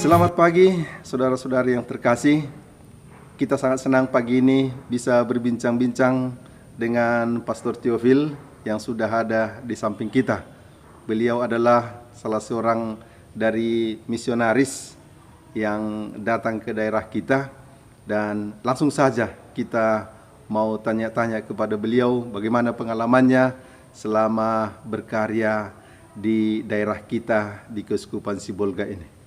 Selamat pagi, saudara-saudari yang terkasih. Kita sangat senang pagi ini bisa berbincang-bincang dengan Pastor Theophil yang sudah ada di samping kita. Beliau adalah salah seorang dari misionaris yang datang ke daerah kita, dan langsung saja kita mau tanya-tanya kepada beliau bagaimana pengalamannya selama berkarya di daerah kita di Keuskupan Sibolga ini.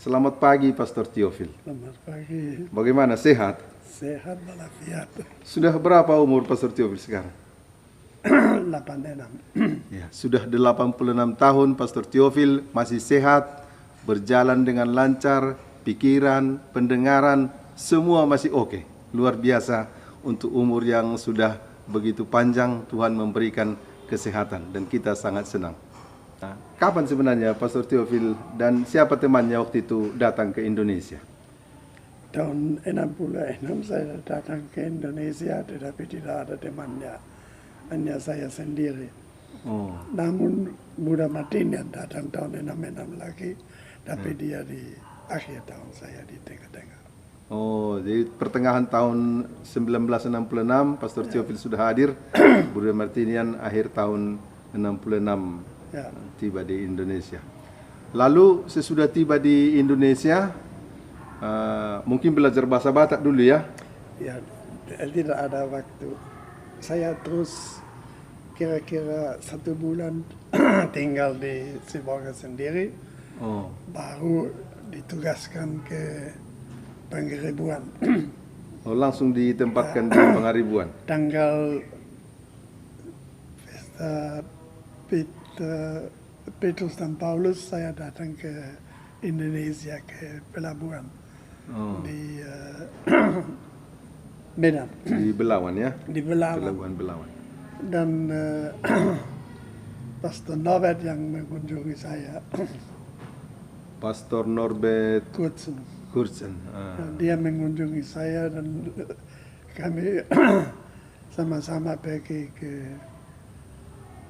Selamat pagi Pastor Theophil. Selamat pagi. Bagaimana, sehat? Sehat walafiat. Sudah berapa umur Pastor Theophil sekarang? 86. Ya, sudah 86 tahun Pastor Theophil masih sehat, berjalan dengan lancar, pikiran, pendengaran, semua masih oke. Luar biasa untuk umur yang sudah begitu panjang, Tuhan memberikan kesehatan dan kita sangat senang. Nah, kapan sebenarnya Pastor Theophil dan siapa temannya waktu itu datang ke Indonesia? Tahun 66 saya datang ke Indonesia, tetapi tidak ada temannya, hanya saya sendiri. Oh, Namun Buddha Martin yang datang tahun 66 lagi, tapi dia di akhir tahun, saya di tengah-tengah. oh, jadi pertengahan tahun 1966 Pastor Theophil sudah hadir, Buddha Martinian akhir tahun 66 Ya, tiba di Indonesia. Lalu sesudah tiba di Indonesia, mungkin belajar bahasa Batak dulu ya? ya tidak ada waktu. Saya terus kira-kira 1 bulan tinggal di Sibolga sendiri, Oh, baru ditugaskan ke Pangeribuan. oh langsung ditempatkan di Pangaribuan. Tanggal Petrus dan Paulus saya datang ke Indonesia, ke pelabuhan Oh, di Medan, di Belawan ya? di Belawan. Pelabuhan Belawan. Dan Pastor Norbert yang mengunjungi saya, Pastor Norbert Kurzen. Kurzen. Dia mengunjungi saya dan kami sama-sama pergi ke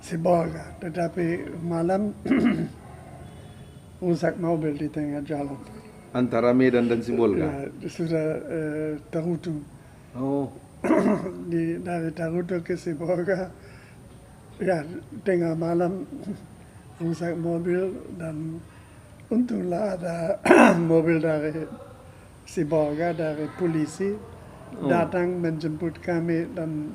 Sibolga, tetapi malam rusak mobil di tengah jalan. Antara Medan dan Sibolga. Ya, sudah Tarutu. Oh, Dari Tarutu ke Sibolga, ya tengah malam rusak mobil, dan untunglah ada mobil dari Sibolga, dari polisi, datang menjemput kami, dan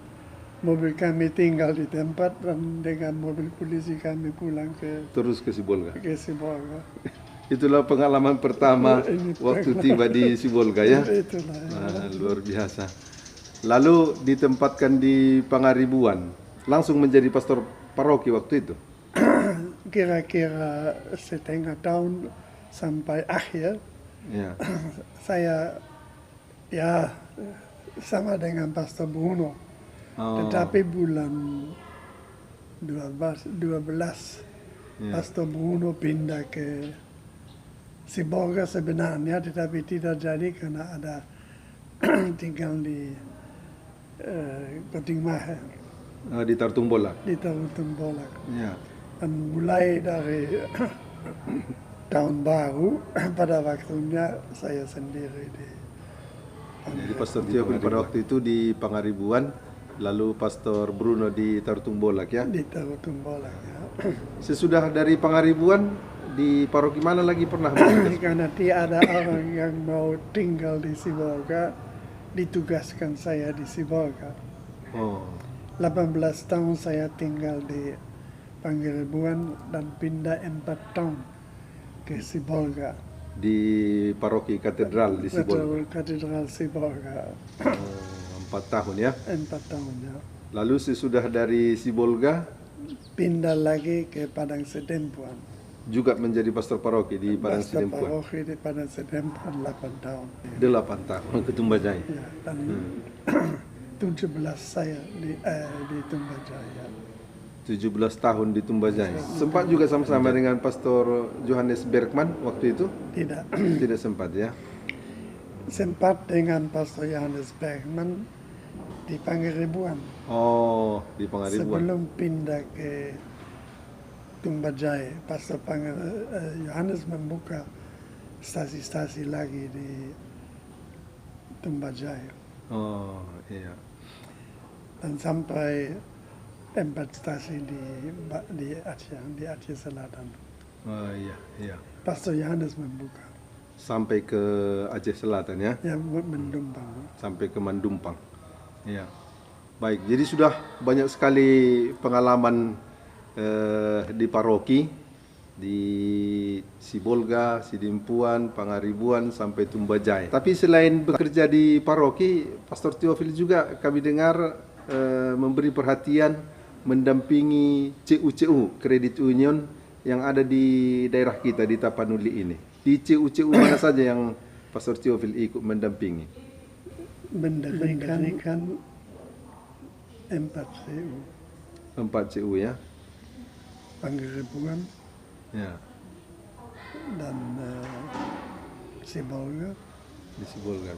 mobil kami tinggal di tempat, dan dengan mobil polisi kami pulang terus ke Sibolga. ke Sibolga. Itulah pengalaman pertama Ini waktu tiba di Sibolga ya. Itulah. Luar biasa. Lalu ditempatkan di Pangaribuan, langsung menjadi pastor paroki waktu itu. Kira-kira setengah tahun sampai akhir, Ya. saya ya sama dengan Pastor Bruno. Oh, Tetapi bulan 12 ya. Pastor Bruno pindah ke Sibolga sebenarnya, tetapi tidak jadi karena ada tinggal di Kotingmaher, Di Tartumbola. di Tarutung Bolak. Ya. Dan mulai dari tahun baru, pada waktunya saya sendiri di Jadi Pastor Theophil pada waktu itu di Pangaribuan, lalu Pastor Bruno di Tartumbolak ya. Tarutung Bolak. Ya. Sesudah dari Pangaribuan, di paroki mana lagi pernah? Karena tidak ada orang yang mau tinggal di Sibolga, ditugaskan saya di Sibolga. Oh, 18 tahun saya tinggal di Pangeribuan dan pindah 4 tahun ke Sibolga. di paroki katedral di Sibolga. Katedral Sibolga. 4 tahun ya. 4 tahun ya. Lalu sesudah dari Sibolga Pindah lagi ke Padang Sedempuan. juga menjadi pastor paroki di Padang Pastor Sidempuan. paroki di Padang Sedempuan 8 tahun. 8 tahun ke Tumbajaya. Ya, dan 17 saya di Tumbajaya. 17 tahun di Tumbajaya. Sempat juga sama-sama dengan Pastor Johannes Bergman waktu itu? Tidak. Tidak sempat ya. Sempat dengan Pastor Johannes Bergman di Pangeribuan. Oh, di Pangaribuan. Sebelum pindah ke Tumbajaya, Pastor Johannes membuka stasi-stasi lagi di Tumbajaya. Oh, iya. Dan sampai 4 stasi di Aceh Selatan. Oh, iya, iya. Pastor Yohanes membuka. Sampai ke Aceh Selatan ya, Ya, Mendumpang. sampai ke Mandumpang. Iya. Baik, jadi sudah banyak sekali pengalaman di paroki, di Sibolga, Sidimpuan, Pangaribuan, sampai Tumbajaya. Tapi selain bekerja di paroki, Pastor Theophil juga kami dengar memberi perhatian, mendampingi CU-CU, Credit Union, yang ada di daerah kita, di Tapanuli ini. Di CU-CU mana saja yang Pastor Theophil ikut mendampingi? Mendirikan 4 CU. 4 CU ya? Pangeribuan Ya, dan Sibolga, di Sibolga.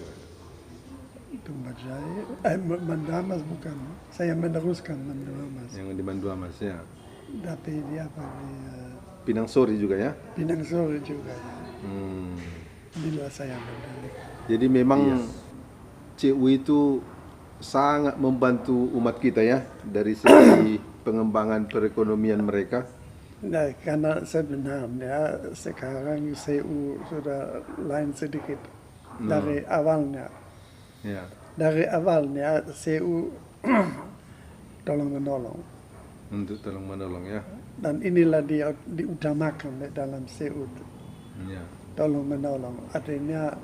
Tumbajaya, Mandamas bukan. Saya meneruskan Mandamas. Yang di Manduamas ya. Tapi di apa di Pinang Sori juga ya? Pinang Sore juga ya. Hmm. Bila saya mendirikan. Jadi memang CU itu sangat membantu umat kita ya, dari segi pengembangan perekonomian mereka. Nah, karena sebenarnya sekarang CU sudah lain sedikit dari awalnya. Ya. Dari awalnya CU tolong menolong. Untuk tolong menolong ya. Dan inilah dia diutamakan dalam CU. Ya. Tolong menolong. Artinya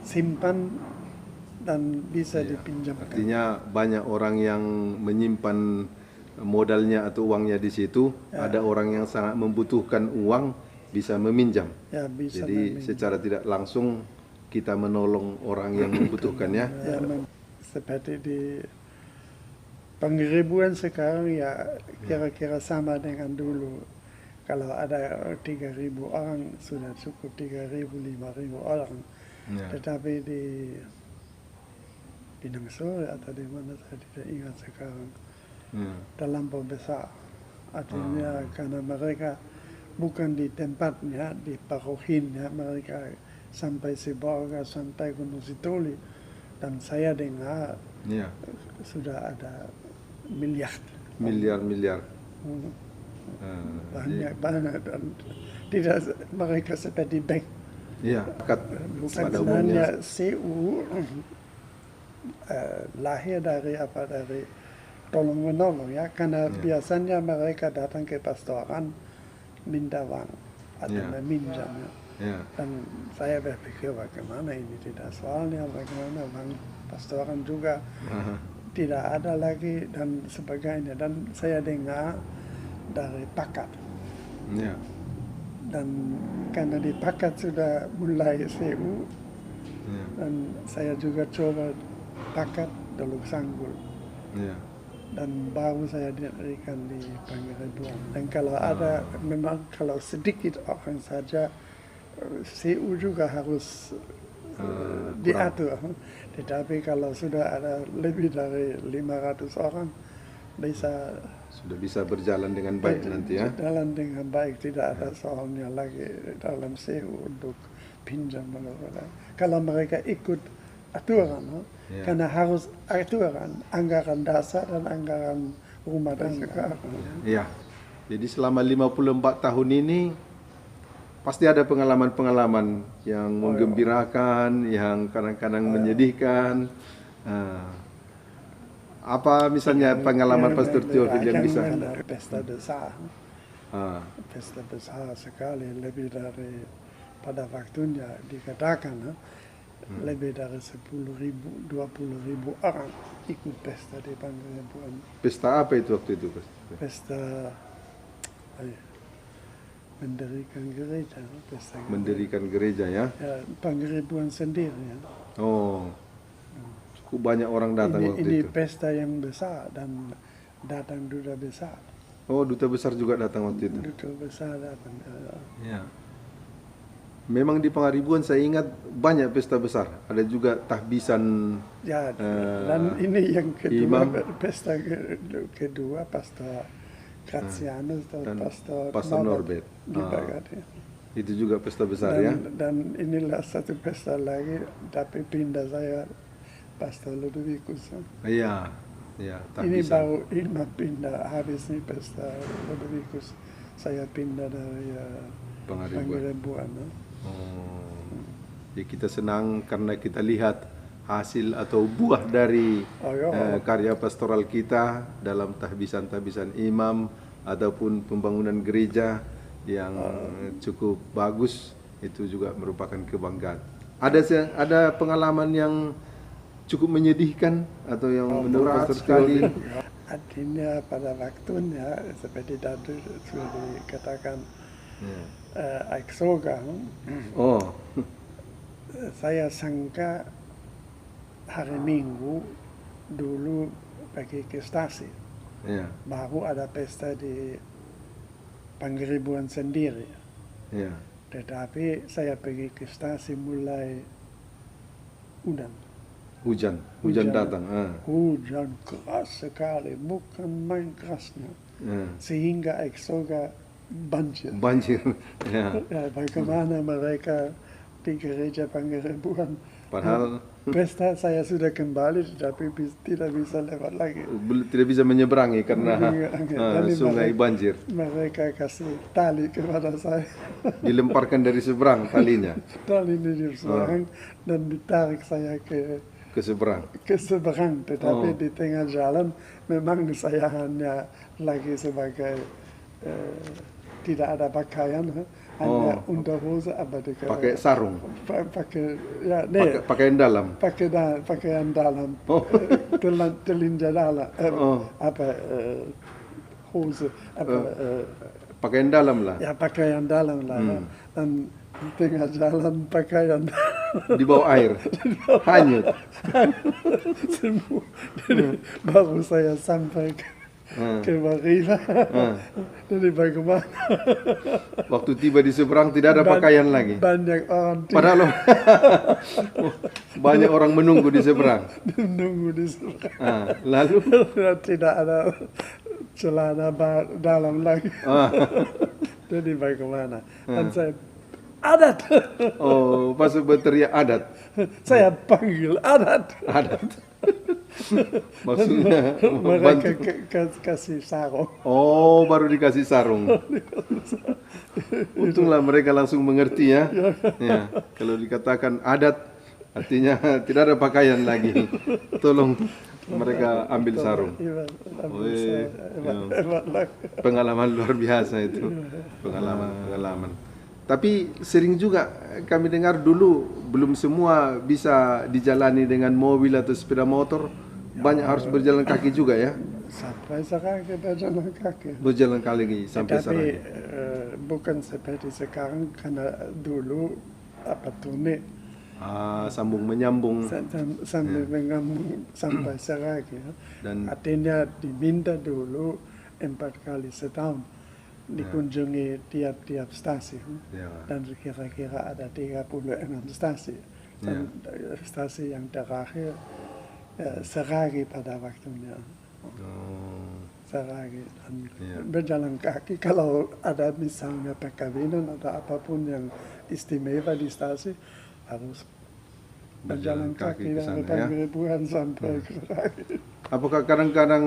disimpan dan bisa dipinjamkan. Artinya banyak orang yang menyimpan modalnya atau uangnya di situ. Ada orang yang sangat membutuhkan uang, bisa meminjam. Ya, bisa Jadi secara tidak langsung kita menolong orang yang membutuhkan ya. Seperti di Pangeribuan sekarang ya kira-kira sama dengan dulu. Kalau ada 3.000 orang sudah cukup 3.000, 5.000 orang. Ya. Tetapi di Pinang Sore atau di mana saya tidak ingat sekarang, Ya. terlampau besar. Artinya karena mereka bukan di tempatnya, di parokinya, mereka sampai Sibolga, sampai Gunung Sitoli. Dan saya dengar Ya. sudah ada Miliar-miliar. Banyak dan tidak mereka seperti bank. Iya, pada umumnya. Sebenarnya CU lahir dari tolong menolong ya, karena biasanya mereka datang ke pastoran minta uang atau meminjam ya. Ya. Dan saya berpikir bagaimana ini tidak soalnya bagaimana uang pastoran juga tidak ada lagi dan sebagainya. Dan saya dengar dari Pakat. Ya. Dan karena di Pakat sudah mulai CU, dan saya juga coba Pakat Teluk Sanggul. Ya. Dan baru saya dirikan di Pangeribuan. Dan kalau ada, memang kalau sedikit orang saja, CU juga harus diatur. Tetapi kalau sudah ada lebih dari 500 orang, sudah bisa berjalan dengan baik nanti ya. Berjalan dengan baik, tidak ada soalnya lagi dalam CU untuk pinjam. Kalau mereka ikut aturan, karena harus aturan, anggaran dasar dan anggaran rumah tangga. Iya. Jadi selama 54 tahun ini pasti ada pengalaman-pengalaman yang menggembirakan, yang kadang-kadang menyedihkan. Apa misalnya pengalaman Pastor Theophil yang bisa? Pesta besar. Pesta besar sekali, lebih dari pada waktunya dikatakan lebih dari 10.000, 20.000 orang ikut pesta di Pangeribuan. Pesta apa itu waktu itu, Pastor? Pesta mendirikan gereja. Mendirikan gereja ya? Ya, Pangeribuan sendiri ya. Oh, cukup banyak orang datang waktu ini itu. pesta yang besar dan datang duta besar. Oh, duta besar juga datang waktu itu. Duta besar datang. Ya. Memang di Pangaribuan saya ingat banyak pesta besar. Ada juga tahbisan. Ya, dan ini yang kedua, imam. pesta kedua, Pastor Gratianus dan Dan Pastor Pastor Norbert. di Bagadi. Itu juga pesta besar ya? Dan inilah satu pesta lagi, tapi pindah saya Pastor Ludovicus. Iya, iya. Ini Tahbisan. baru Ilma pindah, habis ini pesta Ludovicus. Saya pindah dari Pangaribuan. Pangaribuan. Oh. Ya, kita senang karena kita lihat hasil atau buah dari Oh, ya. karya pastoral kita dalam tahbisan-tahbisan imam ataupun pembangunan gereja yang cukup bagus. Itu juga merupakan kebanggaan. Ada pengalaman yang cukup menyedihkan atau yang menurut Pastor sekali? Artinya pada waktunya seperti tadi sudah dikatakan Eksoga, Oh, saya sangka hari Minggu dulu pergi ke stasi, ya, baru ada pesta di Pangeribuan sendiri. ya. Tetapi saya pergi ke stasi mulai Hujan Hujan. datang. hujan keras sekali, bukan main kerasnya, sehingga Eksoga banjir. Banjir. Ya. Ya, bagaimana mereka di gereja Pangeribuan. Padahal Pesta saya sudah kembali, tetapi tidak bisa lewat lagi. tidak bisa menyeberangi karena Jadi sungai banjir. Mereka kasih tali kepada saya. Dilemparkan dari seberang talinya Tali ini diserang dan ditarik saya ke ke seberang. tetapi di tengah jalan memang saya hanya lagi sebagai tidak ada pakaian, hanya unterhose, aber Pakai sarung, pakai ya pakaian dalam. pakaian dalam, telinja dalam, hose, Pakaian dalam lah. ya pakaian dalam lah, dan di tengah jalan pakaian Di bawah air, hanyut. semua. Jadi baru saya sampai ke Marina. Jadi bagaimana? Waktu tiba di seberang tidak ada pakaian lagi. Banyak orang Padahal banyak orang menunggu di seberang. menunggu di seberang. Lalu Tidak ada celana dalam lagi. Jadi bagaimana? Dan saya adat. pas berteriak adat. Saya panggil adat. Maksudnya Mereka membantu. kasih sarung. Baru dikasih sarung. Untunglah mereka langsung mengerti ya. Ya, kalau dikatakan adat artinya tidak ada pakaian lagi. Tolong mereka ambil sarung. Pengalaman luar biasa itu. Pengalaman. Tapi sering juga kami dengar dulu belum semua bisa dijalani dengan mobil atau sepeda motor. Banyak harus berjalan kaki juga ya. Sampai sekarang kita jalan kaki. Berjalan kaki sampai Tapi Sarang. bukan seperti sekarang, karena dulu tune Sambung menyambung. sampai menyambung sampai Seragi. Dan Artinya diminta dulu 4 kali setahun dikunjungi tiap-tiap stasiun, ya, dan kira-kira ada 36 stasi. Dan stasi yang terakhir Seragi pada waktunya. Seragi, dan berjalan kaki. Kalau ada misalnya perkawinan atau apapun yang istimewa di stasi, harus berjalan kaki ke dari sana, ya. Pangeribuan sampai ke Seragi. Apakah kadang-kadang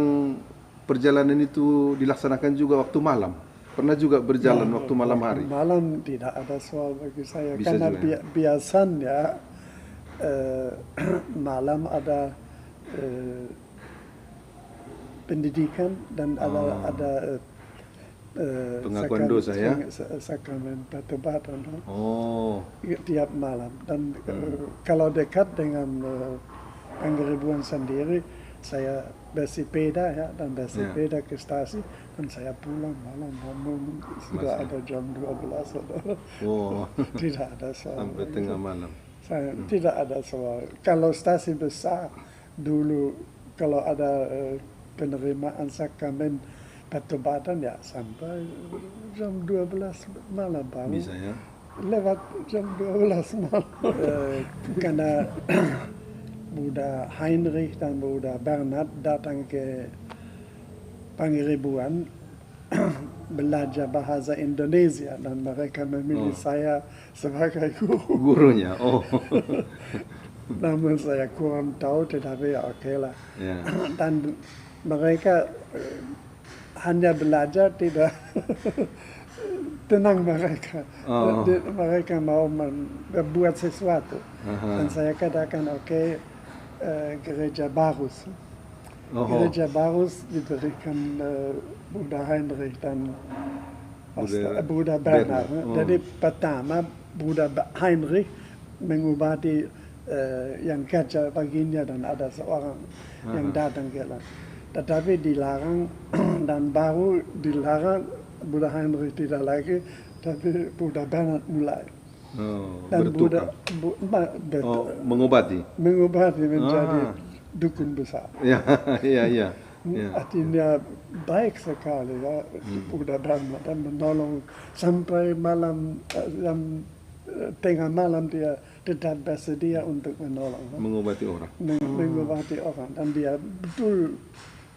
perjalanan itu dilaksanakan juga waktu malam? Pernah juga berjalan waktu malam hari? Malam tidak ada soal bagi saya, Bisa karena juga, ya? biasanya malam ada pendidikan dan ada Pengakuan dosa, ya? sakramen pertobatan tiap malam. Dan kalau dekat dengan Pangeribuan sendiri, saya bersepeda ya, dan bersepeda ke stasi, dan saya pulang malam sudah ada jam 12 tidak ada soal Sampai tengah malam. saya tidak ada soal. Kalau stasi besar dulu, kalau ada penerimaan sakramen pertobatan ya sampai jam 12 malam baru Bisa ya? lewat jam 12 malam. Karena Bruder Heinrich dan Bruder Bernhard datang ke Pangeribuan belajar bahasa Indonesia dan mereka memilih saya sebagai guru. Gurunya. Oh. Namun saya kurang tahu, tetapi ya oke lah. Ya. Dan mereka hanya belajar, tidak tenang mereka. Oh. Mereka mau membuat sesuatu. Dan saya katakan oke, gereja Barus. Oh. Gereja Barus diberikan Bruder Heinrich dan Bruder Bernhard. Oh. Jadi pertama Bruder Heinrich mengobati yang kerja paginya dan ada seorang yang datang ke lah. Tetapi dilarang dan baru dilarang, Bruder Heinrich tidak lagi, tapi Bruder Bernhard mulai. Oh, Dan bertukar. Mengobati. Mengobati menjadi dukun besar. Ya, iya, iya. Ya. Artinya baik sekali ya, Bruder Bernhard, dan menolong sampai malam, tengah malam dia tetap bersedia untuk menolong. Mengobati orang. Mengobati orang, dan dia betul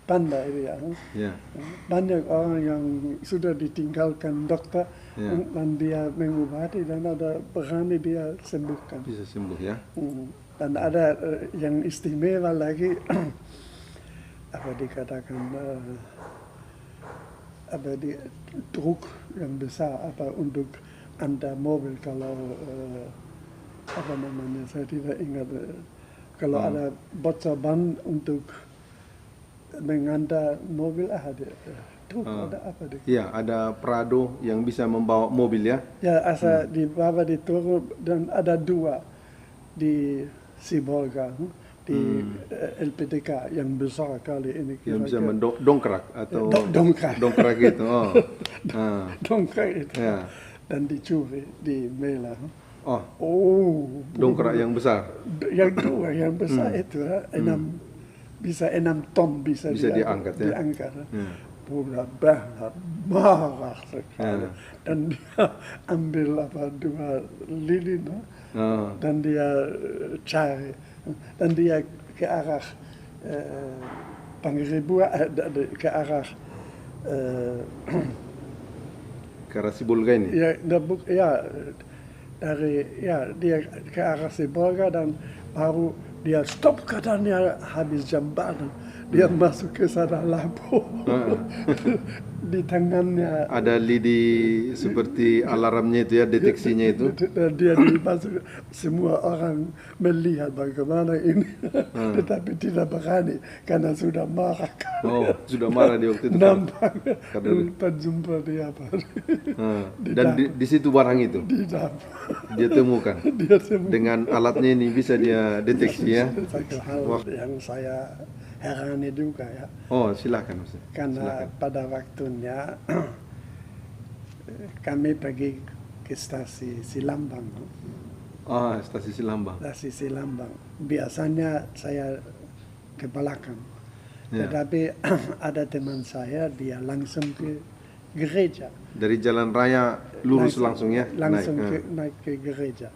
pandai dia. Ya. Banyak orang yang sudah ditinggalkan dokter, dan dia mengobati dan ada berani dia sembuhkan. Bisa sembuh ya. Dan ada yang istimewa lagi, apa dikatakan, truk yang besar apa untuk antar mobil kalau apa namanya, saya tidak ingat, kalau ada bocor ban untuk mengantar mobil, ada truk, ada apa deh? Iya, ada Prado yang bisa membawa mobil ya. Ya, asal dibawa di truk, dan ada dua di Sibolga, di LPTK yang besar kali ini. Yang bisa mendongkrak atau dongkrak gitu. Oh. Dongkrak itu. Ya. Dan dicuri di Mela. Oh. Dongkrak yang besar. Yang dua yang besar itu bisa 6 ton bisa diangkat ya. Diangkat. Bruder Bernhard marah sekali, dan dia ambil dua lilin, dan dia cari, dan dia ke arah Pangeribuan, ke arah Sibolga ini. Dia ke arah Sibolga, dan baru dia stop, katanya habis jam badan. Dia masuk ke sana lampu. Di tangannya ada lidi seperti alarmnya itu ya, deteksinya itu. Dia masuk, semua orang melihat bagaimana ini, tetapi tidak berani karena sudah marah. Oh, sudah marah di waktu itu. Nampak jumpa dia dan di situ barang itu dia temukan. Dengan alatnya ini bisa dia deteksi ya. Satu hal yang saya herani juga ya. Oh, silakan Ustaz. Karena pada waktunya kami pergi ke stasi Silambang. Stasi Silambang. Stasi Silambang. Biasanya saya ke belakang. Tetapi ada teman saya, dia langsung ke gereja. Dari jalan raya lurus langsung ya? Langsung naik ke gereja.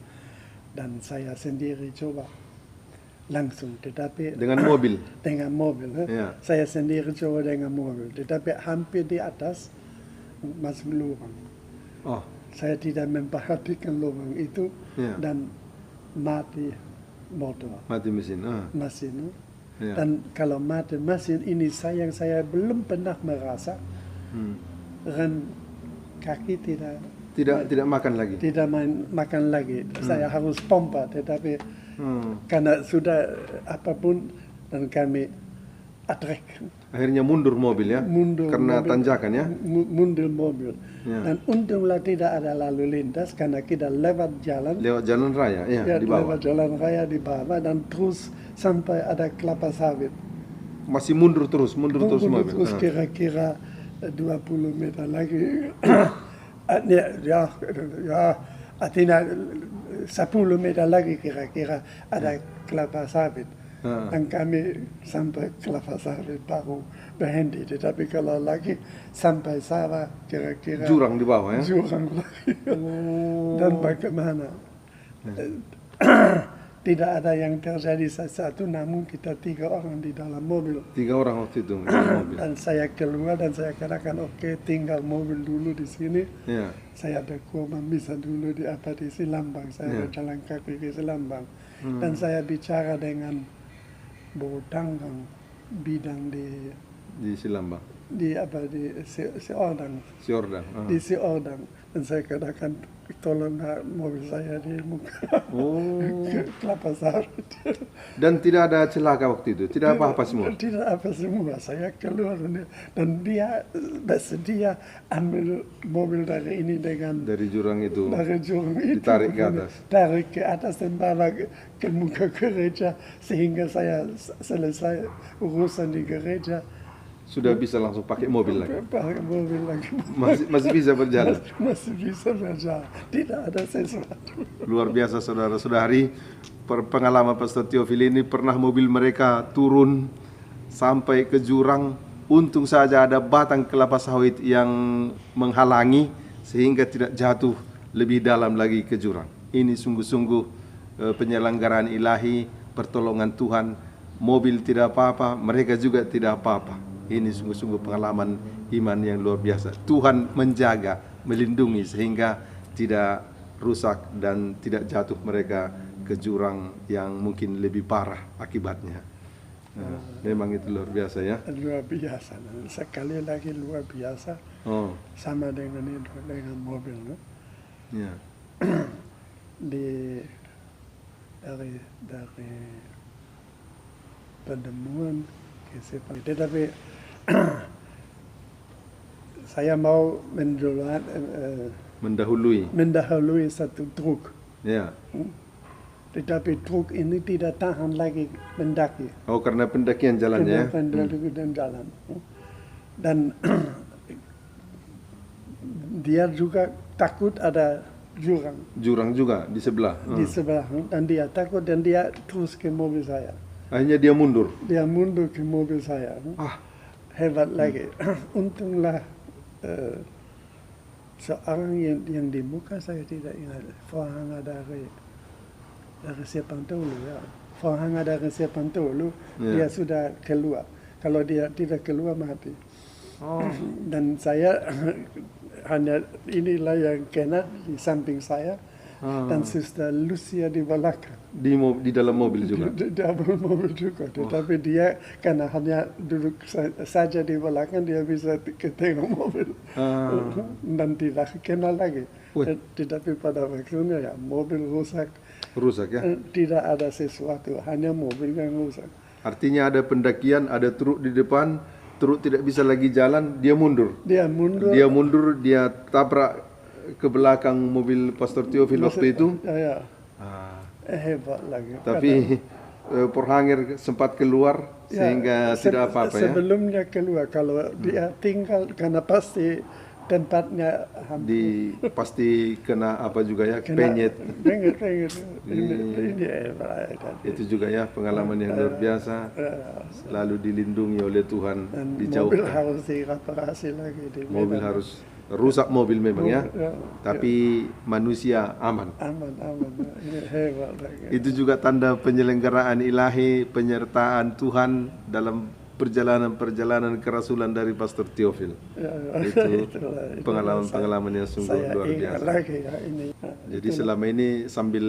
Dan saya sendiri coba. Langsung, tetapi dengan mobil. Dengan mobil, saya sendiri coba dengan mobil, tetapi hampir di atas masuk lubang. Saya tidak memperhatikan lubang itu, dan mati motor. Mati mesin. Mesin. Dan kalau mati mesin ini yang saya belum pernah merasa, rem kaki tidak makan lagi. Tidak makan lagi. Saya harus pompa, tetapi karena sudah apapun, dan kami atrek. Akhirnya mundur mobil ya? Karena mobil, tanjakan ya? Mundur mobil. Dan untunglah tidak ada lalu lintas, karena kita lewat jalan. Lewat jalan raya ya, di bawah. Lewat jalan raya di bawah, dan terus sampai ada kelapa sawit. Masih mundur terus mobil? Terus kira-kira 20 meter lagi. Artinya 10 meter lagi kira-kira ada kelapa sawit. Dan kami sampai kelapa sawit baru berhenti. Tetapi kalau lagi sampai sawah kira-kira jurang di bawah ya? Jurang lagi. Dan bagaimana? tidak ada yang terjadi satu, namun kita 3 orang di dalam mobil. 3 orang waktu itu di mobil. Dan saya keluar dan saya katakan oke, tinggal mobil dulu di sini. Ya. Saya ada kurban bisa dulu di Silambang. Saya jalan kaki ke Silambang. Dan saya bicara dengan Bodang bidang Di Silambang. di Siordang. Siordang. Di Siordang. Dan saya katakan tolong mobil saya di muka kelapa sawit. Dan tidak ada celaka waktu itu, tidak apa-apa semua. Tidak apa semua, saya keluar dan dia bersedia ambil mobil dari ini dengan Dari jurang itu dari jurang itu ditarik ke atas. tarik ke atas dan bawa ke muka gereja sehingga saya selesai urusan di gereja. Sudah bisa langsung pakai mobil lagi. Pakai mobil lagi. Masih bisa berjalan. Masih bisa berjalan. Tidak ada sesuatu. Luar biasa saudara-saudari, pengalaman Pastor Theophil ini pernah mobil mereka turun sampai ke jurang. Untung saja ada batang kelapa sawit yang menghalangi sehingga tidak jatuh lebih dalam lagi ke jurang. Ini sungguh-sungguh penyelenggaraan ilahi, pertolongan Tuhan. Mobil tidak apa-apa, mereka juga tidak apa-apa. Ini sungguh-sungguh pengalaman iman yang luar biasa. Tuhan menjaga, melindungi sehingga tidak rusak dan tidak jatuh mereka ke jurang yang mungkin lebih parah akibatnya. Memang itu luar biasa ya. Luar biasa. Sekali lagi luar biasa. Oh, Sama dengan itu, dengan mobil. No? ya. Dari pertemuan ke Sepang. Tetapi saya mau mendahului satu truk. Ya. Tetapi truk ini tidak tahan lagi mendaki. Oh, karena pendakian jalannya. Pendakian jalan. Dan dia juga takut ada jurang. Jurang juga di sebelah. Di sebelah. Dan dia takut dan dia terus ke mobil saya. Akhirnya dia mundur. Dia mundur ke mobil saya. Hebat lagi. Untunglah seorang yang di muka saya tidak ingat. Forhanger dari Sepantolu. Ya. Forhanger dari Sepantolu, dia sudah keluar. Kalau dia tidak keluar mati. Dan saya hanya inilah yang kena di samping saya. Dan Sister Lucia di belakang. Di dalam mobil juga. Di dalam mobil juga. Tetapi dia karena hanya duduk saja di belakang, dia bisa ketengok mobil. Dan tidak kena lagi. Tetapi pada waktunya ya mobil rusak. Rusak ya? Tidak ada sesuatu, hanya mobil yang rusak. Artinya ada pendakian, ada truk di depan, truk tidak bisa lagi jalan, dia mundur. Dia mundur. Dia mundur, dia tabrak ke belakang mobil Pastor Theophil waktu itu. Ya. Hebat lagi. Tapi Forhanger sempat keluar sehingga tidak apa-apa ya. Sebelumnya keluar, kalau dia tinggal karena pasti tempatnya pasti kena apa juga ya, penyet. Ini itu juga ya pengalaman yang luar biasa. Selalu dilindungi oleh Tuhan, dijauhkan. Mobil harus direparasi lagi. Mobil harus rusak mobil memang ya. Tapi manusia aman. Aman. Ini hebat lagi. Itu juga tanda penyelenggaraan ilahi, penyertaan Tuhan dalam perjalanan kerasulan dari Pastor Theophil. Itu pengalaman-pengalaman yang sungguh luar biasa. Jadi selama ini sambil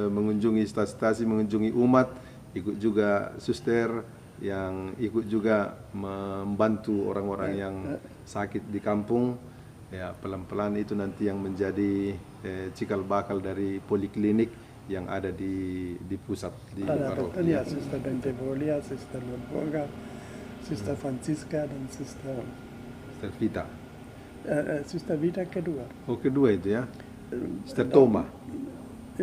mengunjungi stasi-stasi, mengunjungi umat, ikut juga suster yang ikut juga membantu orang-orang yang sakit di kampung. Ya, pelan-pelan itu nanti yang menjadi cikal bakal dari poliklinik yang ada di pusat di paroki. Sister Bentevolia, Sister Lomborga, Sister Francisca dan Sister Vita. Sister Vita kedua. Oh, kedua itu ya. Sister Toma.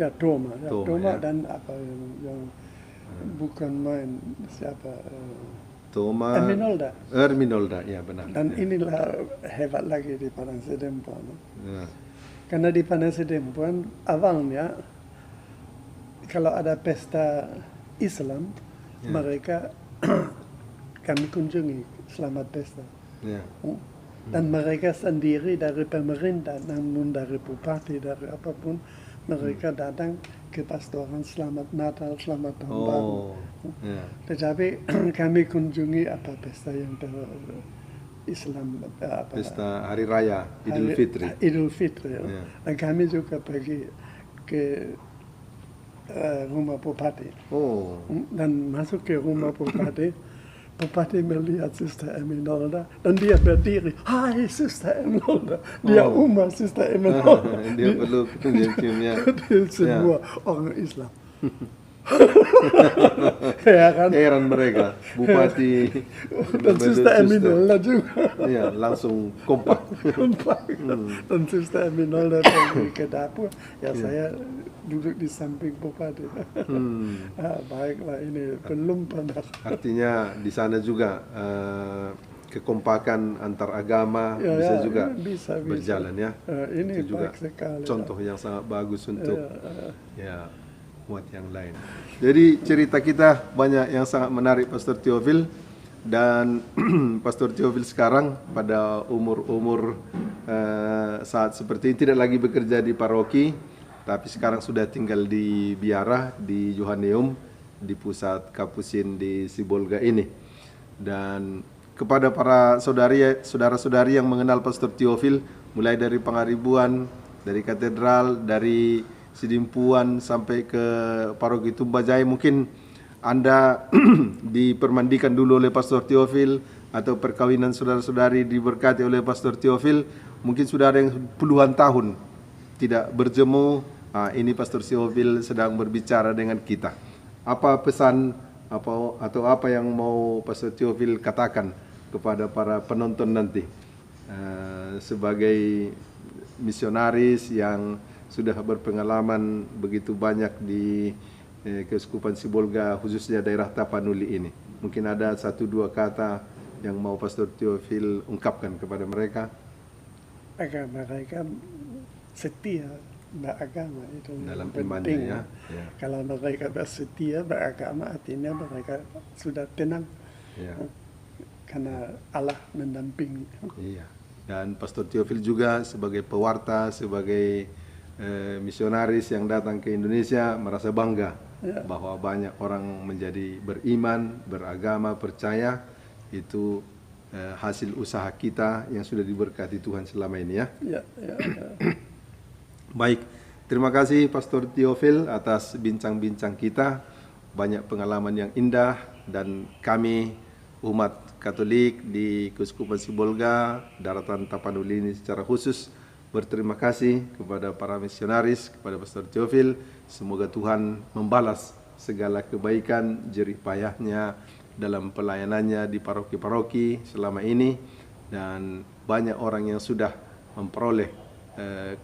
Ya, Toma ya. Dan apa yang bukan main siapa? Toma. Erminolda, ya benar. Dan inilah hebat lagi di Padang Sedempuan. Ya. Karena di Padang Sedempuan awalnya kalau ada pesta Islam, mereka kami kunjungi selamat pesta. Dan mereka sendiri dari pemerintah, namun dari bupati, dari apapun, mereka datang kepastoran Selamat Natal, Selamat Tahun Baru. Oh, ya. Tetapi kami kunjungi pesta yang Islam Pesta Hari Raya Idul Fitri. Idul Fitri. Ya. Dan kami juga pergi ke rumah Bupati. Oh, Dan masuk ke rumah Bupati. Bupati melihat Suster Eminolda dan dia berdiri. Hai Suster Eminolda. Dia rumah Suster Eminolda. dia perlu cium-ciumnya. Dia semua orang Islam. Ya kan? Heran mereka, Bupati Dan Suster Eminolda juga. Iya, langsung kompak. Dan Suster Eminolda pergi ke dapur, ya saya duduk di samping Bupati. Baiklah, ini belum pernah. Artinya di sana juga kekompakan antar agama bisa juga bisa. berjalan ya. Ini Itu juga baik sekali. contoh yang sangat bagus untuk ya buat yang lain. Jadi cerita kita banyak yang sangat menarik Pastor Theophil, dan Pastor Theophil sekarang pada umur saat seperti ini tidak lagi bekerja di paroki, tapi sekarang sudah tinggal di Biara di Johanneum di pusat Kapusin di Sibolga ini. Dan kepada para saudara-saudari yang mengenal Pastor Theophil, mulai dari Pangaribuan, dari katedral, dari Sidimpuan sampai ke Paroki Tumbajaya, mungkin Anda dipermandikan dulu oleh Pastor Theophil, atau perkawinan saudara-saudari diberkati oleh Pastor Theophil. Mungkin sudah ada yang puluhan tahun tidak berjemu. Ini Pastor Theophil sedang berbicara dengan kita. Apa pesan atau apa yang mau Pastor Theophil katakan kepada para penonton nanti sebagai misionaris yang sudah berpengalaman begitu banyak di Keuskupan Sibolga, khususnya daerah Tapanuli ini. Mungkin ada 1-2 kata yang mau Pastor Theophil ungkapkan kepada mereka. Agar mereka setia beragama, itu Dalam yang imannya, penting. ya. Ya. Kalau mereka bersetia beragama, artinya mereka sudah tenang. Ya. Karena Allah mendampingi. Iya. Dan Pastor Theophil juga sebagai pewarta, sebagai misionaris yang datang ke Indonesia merasa bangga bahwa banyak orang menjadi beriman, beragama, percaya. Itu hasil usaha kita yang sudah diberkati Tuhan selama ini ya. Ya. Baik, terima kasih Pastor Theophil atas bincang-bincang kita. Banyak pengalaman yang indah, dan kami umat Katolik di Keuskupan Sibolga, Daratan Tapanuli ini secara khusus berterima kasih kepada para misionaris, kepada Pastor Theophil. Semoga Tuhan membalas segala kebaikan, jerih payahnya dalam pelayanannya di paroki-paroki selama ini, dan banyak orang yang sudah memperoleh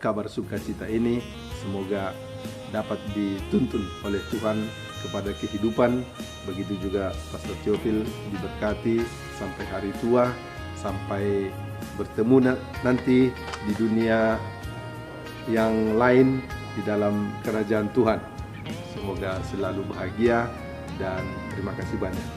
kabar sukacita ini. Semoga dapat dituntun oleh Tuhan kepada kehidupan. Begitu juga Pastor Theophil diberkati sampai hari tua, sampai bertemu nanti di dunia yang lain di dalam kerajaan Tuhan. Semoga selalu bahagia, dan terima kasih banyak.